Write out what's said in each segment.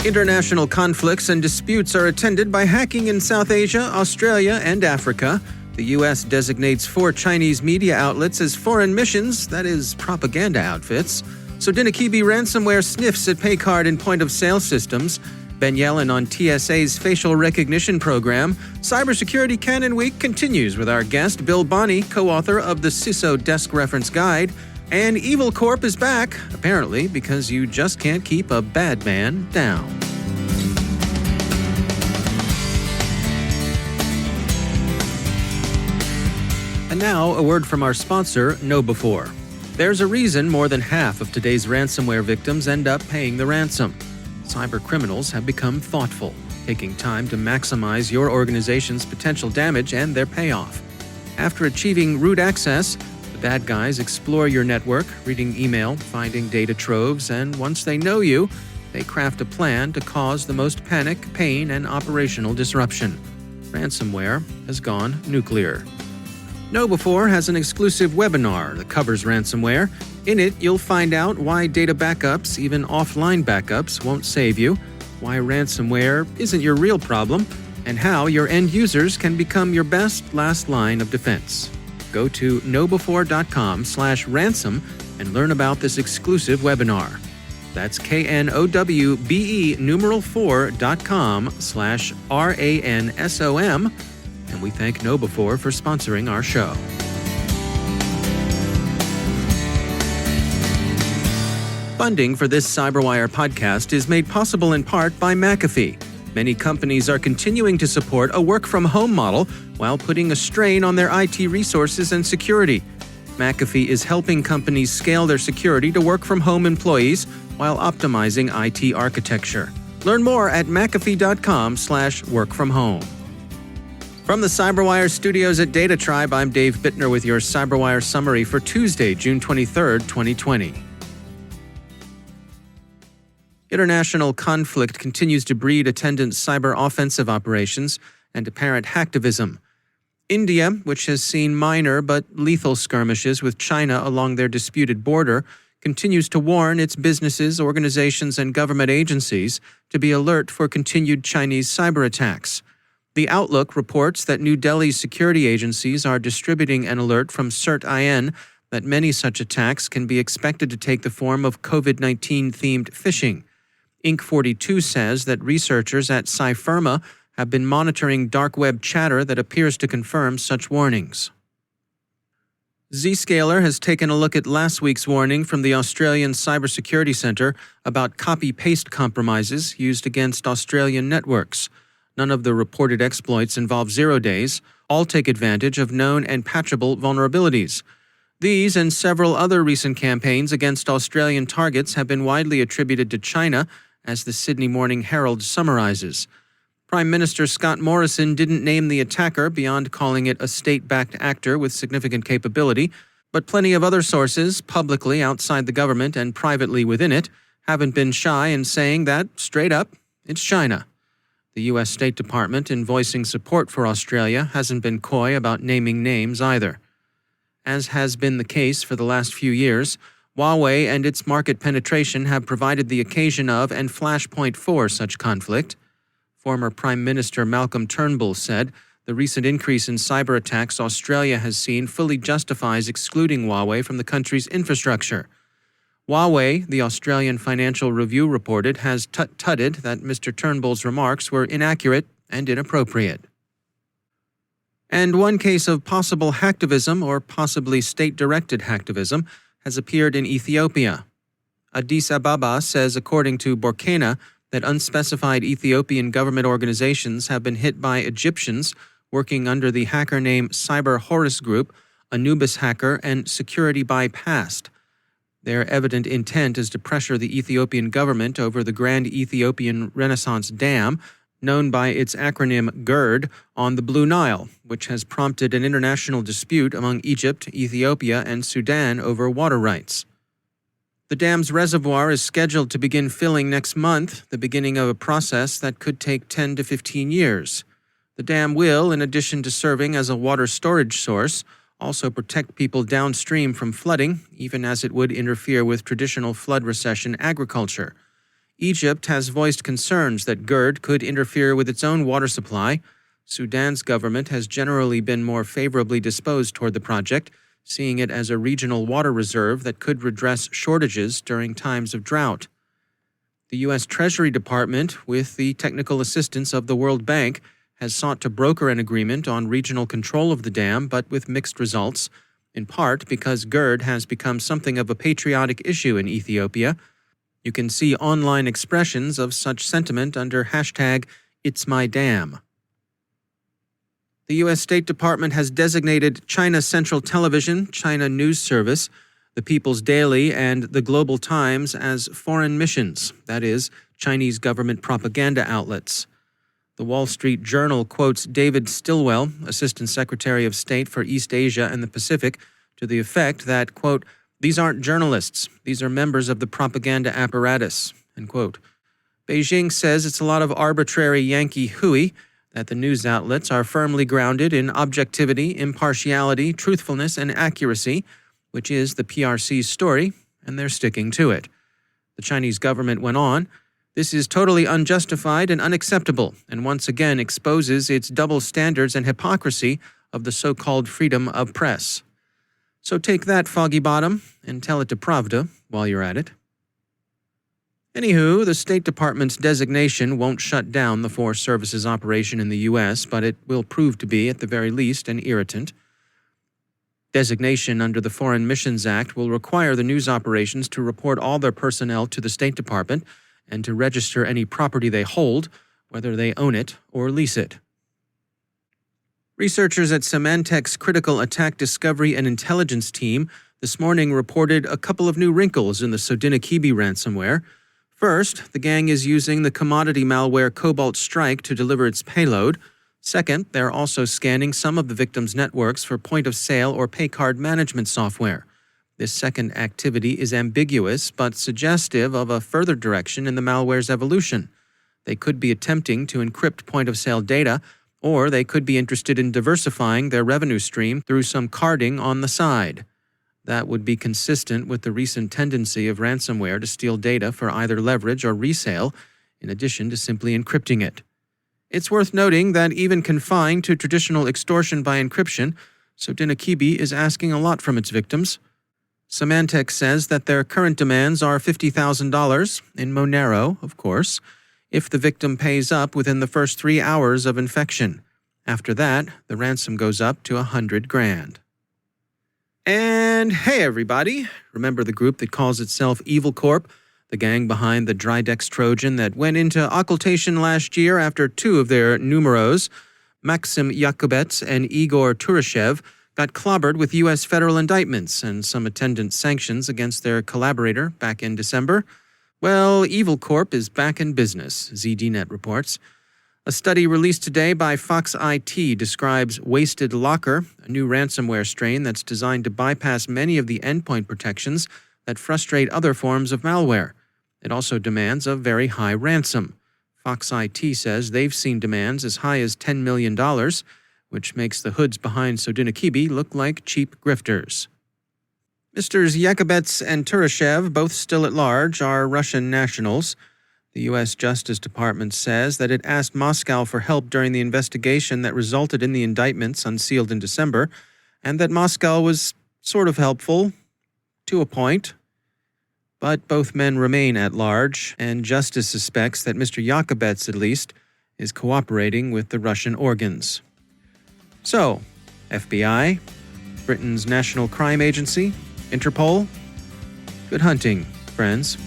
International conflicts and disputes are attended by hacking in South Asia, Australia, and Africa. The U.S. designates 4 Chinese media outlets as foreign missions, that is, propaganda outfits. Sodinokibi ransomware sniffs at paycard and point-of-sale systems. Ben Yellen on TSA's facial recognition program. Cybersecurity Canon Week continues with our guest, Bill Bonney, co-author of the CISO Desk Reference Guide. And Evil Corp is back, apparently because you just can't keep a bad man down. And now, a word from our sponsor, KnowBe4. There's a reason more than half of today's ransomware victims end up paying the ransom. Cyber criminals have become thoughtful, taking time to maximize your organization's potential damage and their payoff. After achieving root access, the bad guys explore your network, reading email, finding data troves, and once they know you, they craft a plan to cause the most panic, pain, and operational disruption. Ransomware has gone nuclear. KnowBe4 has an exclusive webinar that covers ransomware. In it, you'll find out why data backups, even offline backups, won't save you, why ransomware isn't your real problem, and how your end users can become your best last line of defense. Go to knowbe4.com/ransom and learn about this exclusive webinar. That's knobe4.com/ransom, and we thank KnowBe4 for sponsoring our show. Funding for this CyberWire podcast is made possible in part by McAfee. Many companies are continuing to support a work-from-home model while putting a strain on their IT resources and security. McAfee is helping companies scale their security to work-from-home employees while optimizing IT architecture. Learn more at mcafee.com/workfromhome. From the CyberWire studios at Data Tribe, I'm Dave Bittner with your CyberWire summary for Tuesday, June 23, 2020. International conflict continues to breed attendant cyber offensive operations and apparent hacktivism. India, which has seen minor but lethal skirmishes with China along their disputed border, continues to warn its businesses, organizations, and government agencies to be alert for continued Chinese cyber attacks. The Outlook reports that New Delhi's security agencies are distributing an alert from CERT-IN that many such attacks can be expected to take the form of COVID-19-themed phishing. Inc. 42 says that researchers at Cyfirma have been monitoring dark web chatter that appears to confirm such warnings. Zscaler has taken a look at last week's warning from the Australian Cybersecurity Centre about copy-paste compromises used against Australian networks. None of the reported exploits involve 0 days. All take advantage of known and patchable vulnerabilities. These and several other recent campaigns against Australian targets have been widely attributed to China, as the Sydney Morning Herald summarizes. Prime Minister Scott Morrison didn't name the attacker beyond calling it a state-backed actor with significant capability, but plenty of other sources, publicly outside the government and privately within it, haven't been shy in saying that, straight up, it's China. The U.S. State Department, in voicing support for Australia, hasn't been coy about naming names either. As has been the case for the last few years, Huawei and its market penetration have provided the occasion of and flashpoint for such conflict. Former Prime Minister Malcolm Turnbull said the recent increase in cyber attacks Australia has seen fully justifies excluding Huawei from the country's infrastructure. Huawei, the Australian Financial Review reported, has tutted that Mr. Turnbull's remarks were inaccurate and inappropriate. And one case of possible hacktivism or possibly state-directed hacktivism has appeared in Ethiopia. Addis Ababa says, according to Borkena, that unspecified Ethiopian government organizations have been hit by Egyptians working under the hacker name Cyber Horus Group, Anubis Hacker, and Security Bypassed. Their evident intent is to pressure the Ethiopian government over the Grand Ethiopian Renaissance Dam, known by its acronym GERD, on the Blue Nile, which has prompted an international dispute among Egypt, Ethiopia, and Sudan over water rights. The dam's reservoir is scheduled to begin filling next month, the beginning of a process that could take 10 to 15 years. The dam will, in addition to serving as a water storage source, also protect people downstream from flooding, even as it would interfere with traditional flood recession agriculture. Egypt has voiced concerns that GERD could interfere with its own water supply. Sudan's government has generally been more favorably disposed toward the project, seeing it as a regional water reserve that could redress shortages during times of drought. The U.S. Treasury Department, with the technical assistance of the World Bank, has sought to broker an agreement on regional control of the dam, but with mixed results, in part because GERD has become something of a patriotic issue in Ethiopia. You can see online expressions of such sentiment under hashtag #It'sMyDam. The U.S. State Department has designated China Central Television, China News Service, the People's Daily, and the Global Times as foreign missions, that is, Chinese government propaganda outlets. The Wall Street Journal quotes David Stilwell, Assistant Secretary of State for East Asia and the Pacific, to the effect that, quote, "These aren't journalists, these are members of the propaganda apparatus," end quote. Beijing says it's a lot of arbitrary Yankee hooey, that the news outlets are firmly grounded in objectivity, impartiality, truthfulness, and accuracy, which is the PRC's story, and they're sticking to it. The Chinese government went on, "This is totally unjustified and unacceptable, and once again exposes its double standards and hypocrisy of the so-called freedom of press." So take that, Foggy Bottom, and tell it to Pravda while you're at it. Anywho, the State Department's designation won't shut down the force services operation in the U.S., but it will prove to be, at the very least, an irritant. Designation under the Foreign Missions Act will require the news operations to report all their personnel to the State Department and to register any property they hold, whether they own it or lease it. Researchers at Symantec's Critical Attack Discovery and Intelligence team this morning reported a couple of new wrinkles in the Sodinokibi ransomware. First, the gang is using the commodity malware Cobalt Strike to deliver its payload. Second, they're also scanning some of the victims' networks for point-of-sale or paycard management software. This second activity is ambiguous but suggestive of a further direction in the malware's evolution. They could be attempting to encrypt point-of-sale data, or they could be interested in diversifying their revenue stream through some carding on the side. That would be consistent with the recent tendency of ransomware to steal data for either leverage or resale, in addition to simply encrypting it. It's worth noting that even confined to traditional extortion by encryption, Sodinokibi is asking a lot from its victims. Symantec says that their current demands are $50,000, in Monero, of course, if the victim pays up within the first 3 hours of infection. After that, the ransom goes up to $100,000. And hey everybody, remember the group that calls itself Evil Corp, the gang behind the Drydex Trojan that went into occultation last year after two of their numeros, Maxim Yakubets and Igor Turashev, got clobbered with U.S. federal indictments and some attendant sanctions against their collaborator back in December? Well, Evil Corp is back in business, ZDNet reports. A study released today by Fox IT describes Wasted Locker, a new ransomware strain that's designed to bypass many of the endpoint protections that frustrate other forms of malware. It also demands a very high ransom. Fox IT says they've seen demands as high as $10 million, which makes the hoods behind Sodinokibi look like cheap grifters. Mr. Yakubets and Turashev, both still at large, are Russian nationals. The U.S. Justice Department says that it asked Moscow for help during the investigation that resulted in the indictments unsealed in December, and that Moscow was sort of helpful, to a point. But both men remain at large, and justice suspects that Mr. Yakubets, at least, is cooperating with the Russian organs. So, FBI, Britain's National Crime Agency, Interpol, good hunting, friends.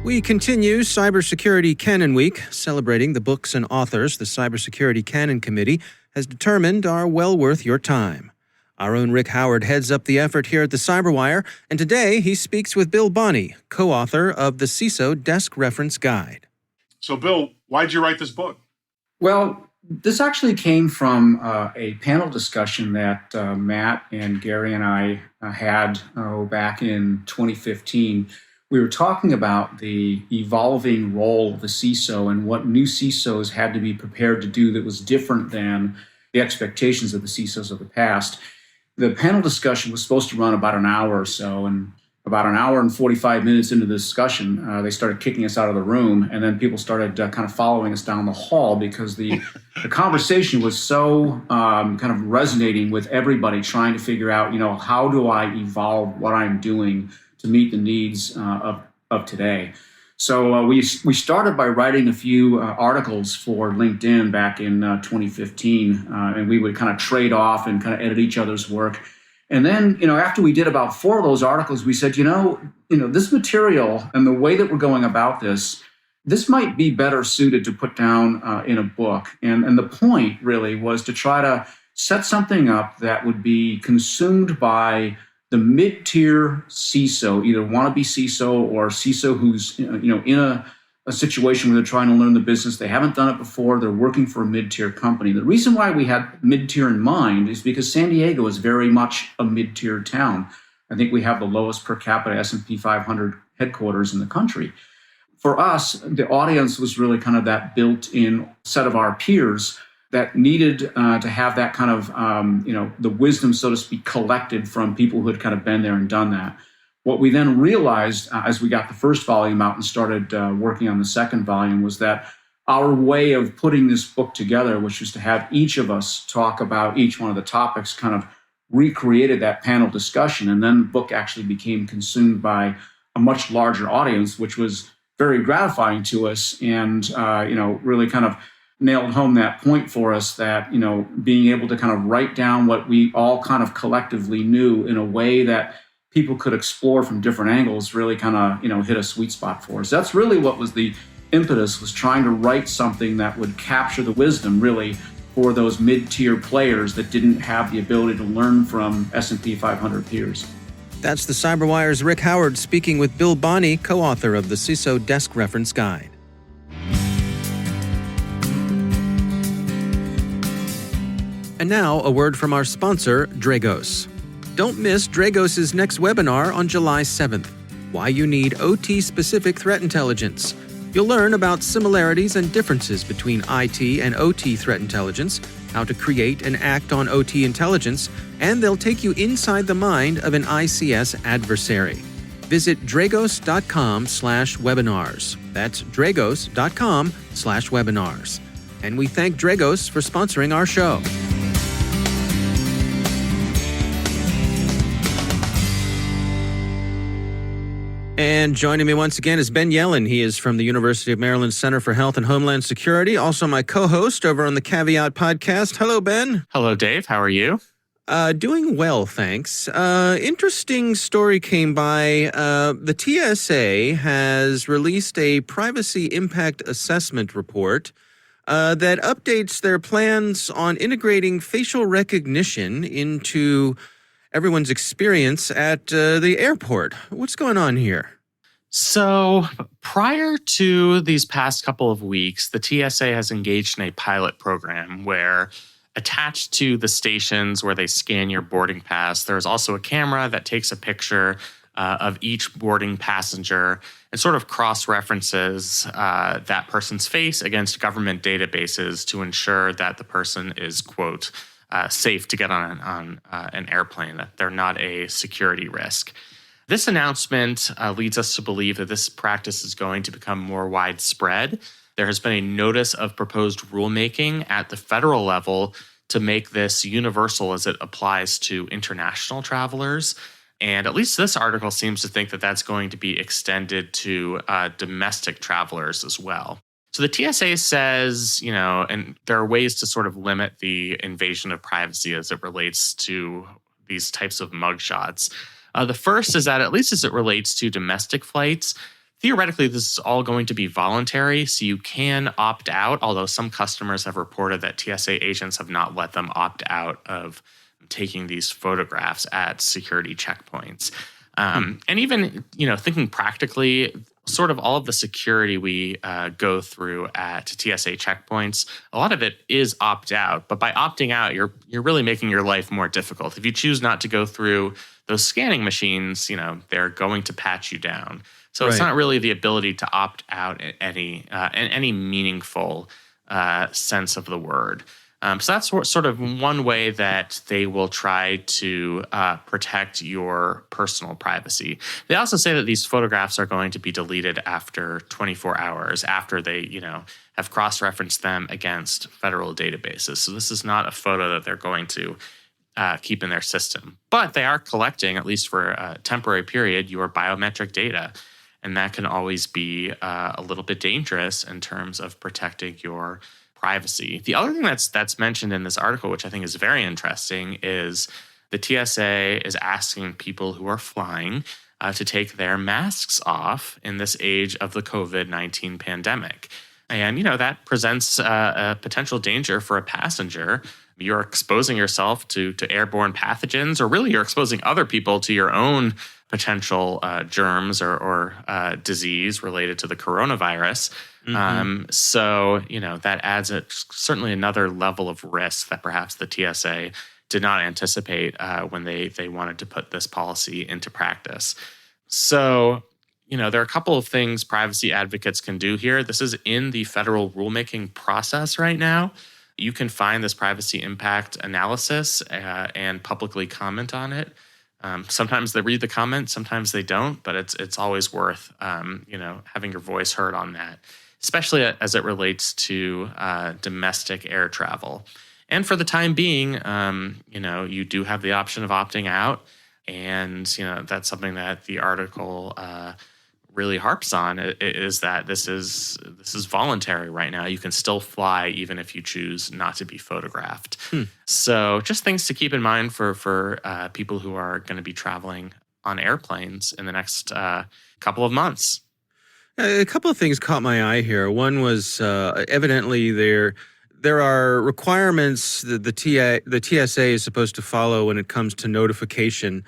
We continue Cybersecurity Canon Week, celebrating the books and authors the Cybersecurity Canon Committee has determined are well worth your time. Our own Rick Howard heads up the effort here at the CyberWire, and today he speaks with Bill Bonney, co-author of the CISO Desk Reference Guide. So, Bill, why did you write this book? Well, this actually came from a panel discussion that Matt and Gary and I had back in 2015. We were talking about the evolving role of the CISO and what new CISOs had to be prepared to do that was different than the expectations of the CISOs of the past. the panel discussion was supposed to run about an hour or so, and about an hour and 45 minutes into the discussion, they started kicking us out of the room, and then people started kind of following us down the hall because the conversation was so kind of resonating with everybody trying to figure out, how do I evolve what I'm doing to meet the needs of today. So we started by writing a few articles for LinkedIn back in 2015, and we would kind of trade off and kind of edit each other's work. And then, after we did about 4 of those articles, we said, this material and the way that we're going about this might be better suited to put down in a book. And the point really was to try to set something up that would be consumed by the mid-tier CISO, either wannabe CISO or CISO who's in a situation where they're trying to learn the business. They haven't done it before. They're working for a mid-tier company. The reason why we had mid-tier in mind is because San Diego is very much a mid-tier town. I think we have the lowest per capita S&P 500 headquarters in the country. For us, the audience was really kind of that built-in set of our peers that needed to have that kind of, the wisdom, so to speak, collected from people who had kind of been there and done that. What we then realized as we got the first volume out and started working on the second volume was that our way of putting this book together, which was to have each of us talk about each one of the topics, kind of recreated that panel discussion. And then the book actually became consumed by a much larger audience, which was very gratifying to us and, really kind of nailed home that point for us that, being able to kind of write down what we all kind of collectively knew in a way that people could explore from different angles really kind of, hit a sweet spot for us. That's really what was the impetus, was trying to write something that would capture the wisdom really for those mid-tier players that didn't have the ability to learn from S&P 500 peers. That's the CyberWire's Rick Howard speaking with Bill Bonney, co-author of the CISO Desk Reference Guide. And now, a word from our sponsor, Dragos. Don't miss Dragos' next webinar on July 7th, Why You Need OT-Specific Threat Intelligence. You'll learn about similarities and differences between IT and OT threat intelligence, how to create and act on OT intelligence, and they'll take you inside the mind of an ICS adversary. Visit dragos.com/webinars. That's dragos.com/webinars. And we thank Dragos for sponsoring our show. And joining me once again is Ben Yellen. He is from the University of Maryland Center for Health and Homeland Security, also my co-host over on the Caveat podcast. Hello, Ben. Hello, Dave. How are you? Doing well, thanks. Interesting story came by. The TSA has released a privacy impact assessment report that updates their plans on integrating facial recognition into everyone's experience at the airport. What's going on here? So prior to these past couple of weeks, the TSA has engaged in a pilot program where attached to the stations where they scan your boarding pass, there's also a camera that takes a picture of each boarding passenger and sort of cross-references that person's face against government databases to ensure that the person is, quote, safe to get on an airplane, that they're not a security risk. This announcement leads us to believe that this practice is going to become more widespread. There has been a notice of proposed rulemaking at the federal level to make this universal as it applies to international travelers. And at least this article seems to think that that's going to be extended to domestic travelers as well. So the TSA says, and there are ways to sort of limit the invasion of privacy as it relates to these types of mugshots. The first is that at least as it relates to domestic flights, theoretically, this is all going to be voluntary, so you can opt out, although some customers have reported that TSA agents have not let them opt out of taking these photographs at security checkpoints. And even, thinking practically, sort of all of the security we go through at TSA checkpoints, a lot of it is opt out. But by opting out, you're really making your life more difficult. If you choose not to go through those scanning machines, they're going to pat you down. So It's not really the ability to opt out in any meaningful sense of the word. So that's sort of one way that they will try to protect your personal privacy. They also say that these photographs are going to be deleted after 24 hours after they, have cross-referenced them against federal databases. So this is not a photo that they're going to keep in their system. But they are collecting, at least for a temporary period, your biometric data. And that can always be a little bit dangerous in terms of protecting your privacy. The other thing that's mentioned in this article, which I think is very interesting, is the TSA is asking people who are flying to take their masks off in this age of the COVID-19 pandemic. And, that presents a potential danger for a passenger. You're exposing yourself to airborne pathogens, or really you're exposing other people to your own potential germs or disease related to the coronavirus. So, that adds certainly another level of risk that perhaps the TSA did not anticipate when they wanted to put this policy into practice. So, there are a couple of things privacy advocates can do here. This is in the federal rulemaking process right now. You can find this privacy impact analysis and publicly comment on it. Sometimes they read the comments, sometimes they don't, but it's always worth having your voice heard on that, especially as it relates to domestic air travel. And for the time being, you do have the option of opting out, and that's something that the article really harps on, is that this is voluntary right now. You can still fly even if you choose not to be photographed. So just things to keep in mind for people who are going to be traveling on airplanes in the next couple of months. A couple of things caught my eye here. One was evidently there are requirements that the TSA is supposed to follow when it comes to notification.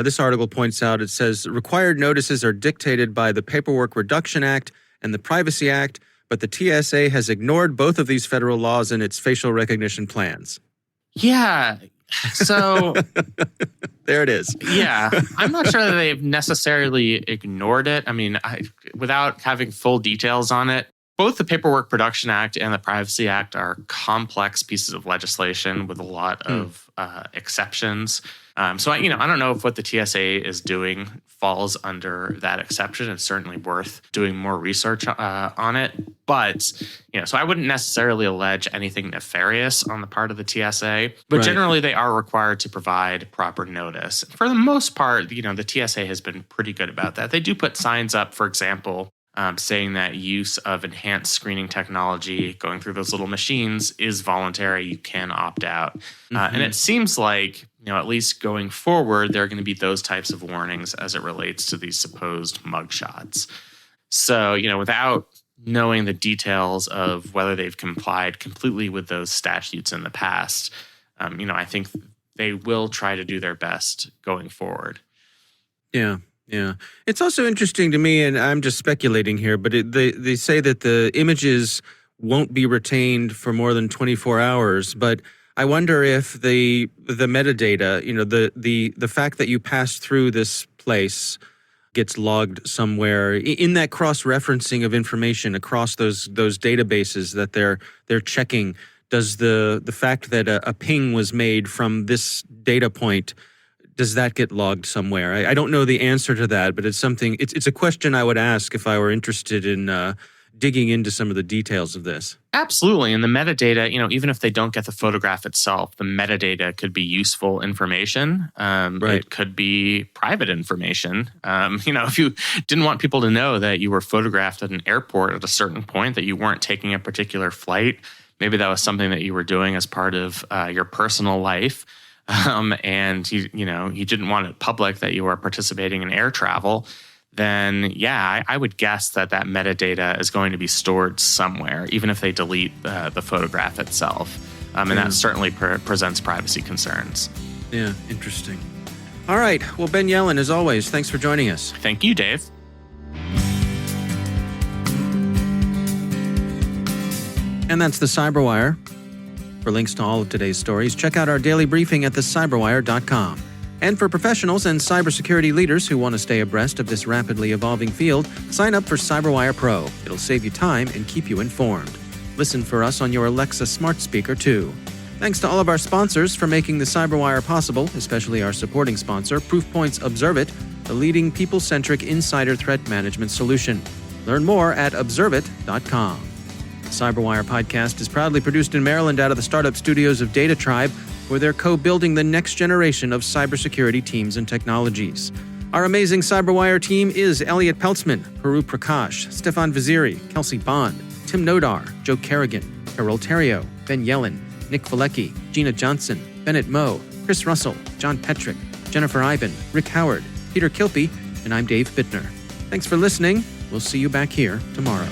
This article points out, it says, required notices are dictated by the Paperwork Reduction Act and the Privacy Act, but the TSA has ignored both of these federal laws in its facial recognition plans. Yeah. So there it is. Yeah. I'm not sure that they've necessarily ignored it. I mean, without having full details on it, both the Paperwork Reduction Act and the Privacy Act are complex pieces of legislation with a lot of exceptions. So I don't know if what the TSA is doing falls under that exception. It's certainly worth doing more research on it. But, so I wouldn't necessarily allege anything nefarious on the part of the TSA. But generally, they are required to provide proper notice. For the most part, the TSA has been pretty good about that. They do put signs up, for example, saying that use of enhanced screening technology going through those little machines is voluntary. You can opt out. And it seems like, at least going forward, there are going to be those types of warnings as it relates to these supposed mugshots. So, without knowing the details of whether they've complied completely with those statutes in the past, I think they will try to do their best going forward. Yeah. It's also interesting to me, and I'm just speculating here, but they say that the images won't be retained for more than 24 hours. But I wonder if the metadata, the fact that you passed through this place gets logged somewhere in that cross-referencing of information across those databases that they're checking. Does the fact that a ping was made from this data point, does that get logged somewhere? I don't know the answer to that, but it's a question I would ask if I were interested in digging into some of the details of this. Absolutely. And the metadata, even if they don't get the photograph itself, the metadata could be useful information. It could be private information. If you didn't want people to know that you were photographed at an airport at a certain point, that you weren't taking a particular flight, maybe that was something that you were doing as part of your personal life. And you didn't want it public that you were participating in air travel, then I would guess that metadata is going to be stored somewhere, even if they delete the photograph itself. And that certainly presents privacy concerns. Yeah, interesting. All right. Well, Ben Yellen, as always, thanks for joining us. Thank you, Dave. And that's the CyberWire. For links to all of today's stories, check out our daily briefing at thecyberwire.com. And for professionals and cybersecurity leaders who want to stay abreast of this rapidly evolving field, sign up for CyberWire Pro. It'll save you time and keep you informed. Listen for us on your Alexa smart speaker, too. Thanks to all of our sponsors for making the CyberWire possible, especially our supporting sponsor, Proofpoint's Observeit, the leading people-centric insider threat management solution. Learn more at observeit.com. The CyberWire podcast is proudly produced in Maryland out of the startup studios of Data Tribe, where they're co-building the next generation of cybersecurity teams and technologies. Our amazing CyberWire team is Elliot Peltzman, Haru Prakash, Stefan Vaziri, Kelsey Bond, Tim Nodar, Joe Kerrigan, Carol Terrio, Ben Yellen, Nick Valecki, Gina Johnson, Bennett Moe, Chris Russell, John Petrick, Jennifer Iben, Rick Howard, Peter Kilpie, and I'm Dave Bittner. Thanks for listening. We'll see you back here tomorrow.